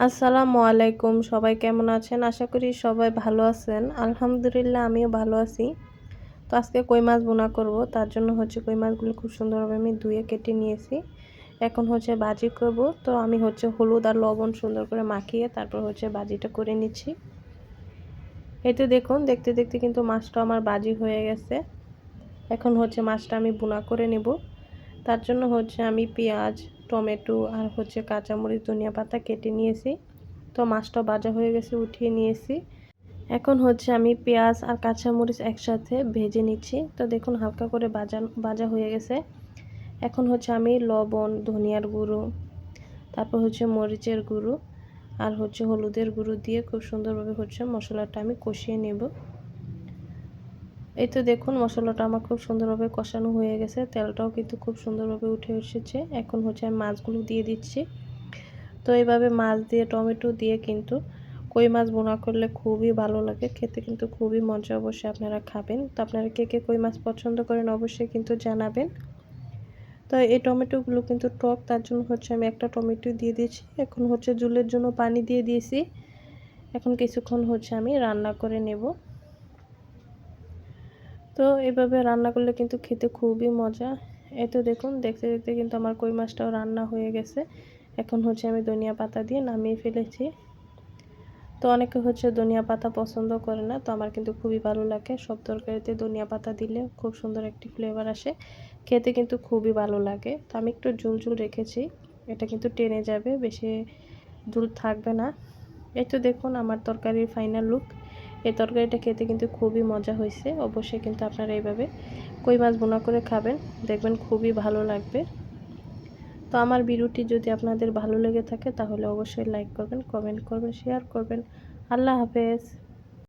আসসালামু আলাইকুম। সবাই কেমন আছেন? আশা করি সবাই ভালো আছেন। আলহামদুলিল্লাহ আমিও ভালো আছি। তো আজকে কই মাছ ভুনা করব। তার জন্য কই মাছগুলো খুব সুন্দরভাবে আমি ধুয়ে কেটে নিয়েছি। এখন ভাজি করব। তো আমি হলুদ আর লবণ সুন্দর করে মাখিয়ে তারপর ভাজিটা করে নিচ্ছি। এই তো দেখুন দেখতে দেখতে কিন্তু মাছটা আমার ভাজি হয়ে গেছে। এখন মাছটা আমি ভুনা করে নেব। তার জন্য আমি পেঁয়াজ, টমেটো আর কাঁচামরিচ, ধনিয়া পাতা কেটে নিয়েছি। তো মাছটা ভাজা হয়ে গেছে, উঠিয়ে নিয়েছি। এখন আমি পেঁয়াজ আর কাঁচামরিচ একসাথে ভেজে নিচ্ছি। তো দেখুন হালকা করে ভাজা হয়ে গেছে। এখন আমি লবণ, ধনিয়ার গুঁড়ো, তারপর মরিচের গুঁড়ো আর হলুদের গুঁড়ো দিয়ে খুব সুন্দরভাবে মশলাটা আমি কষিয়ে নেব। এই তো দেখুন মশলাটা আমার খুব সুন্দরভাবে কষানো হয়ে গেছে, তেলটাও কিন্তু খুব সুন্দরভাবে উঠে এসেছে। এখন আমি মাছগুলো দিয়ে দিচ্ছি। তো এইভাবে মাছ দিয়ে টমেটো দিয়ে কিন্তু কই মাছ ভুনা করলে খুবই ভালো লাগে, খেতে কিন্তু খুবই মজা। অবশ্যই আপনারা খাবেন। তো আপনারা কে কে কই মাছ পছন্দ করেন অবশ্যই কিন্তু জানাবেন। তো এই টমেটোগুলো কিন্তু টক, তার জন্য আমি একটা টমেটো দিয়ে দিয়েছি। এখন ঝোলের জন্য পানি দিয়ে দিয়েছি। এখন কিছুক্ষণ আমি রান্না করে নেব। তো এভাবে রান্না করলে কিন্তু খেতে খুবই মজা। এই তো দেখুন দেখতে দেখতে কিন্তু আমার কই মাছটাও রান্না হয়ে গেছে। এখন আমি ধনিয়া পাতা দিয়ে নামিয়ে ফেলেছি। তো অনেকে ধনিয়া পাতা পছন্দ করে না, তো আমার কিন্তু খুবই ভালো লাগে। সব তরকারিতে ধনিয়া পাতা দিলে খুব সুন্দর একটি ফ্লেভার আসে, খেতে কিন্তু খুবই ভালো লাগে। তো আমি একটু ঝোল ঝোল রেখেছি, এটা কিন্তু টেনে যাবে, বেশি ঝোল থাকবে না। এই তো দেখুন আমার তরকারির ফাইনাল লুক। এই তরকারিটা খেতে কিন্তু খুবই মজা হয়েছে। অবশ্যই কিন্তু আপনারা এইভাবে কই মাছ ভুনা করে খাবেন, দেখবেন খুবই ভালো লাগবে। তো আমার ভিডিওটি যদি আপনাদের ভালো লেগে থাকে তাহলে অবশ্যই লাইক করবেন, কমেন্ট করবেন, শেয়ার করবেন। আল্লাহ হাফেজ।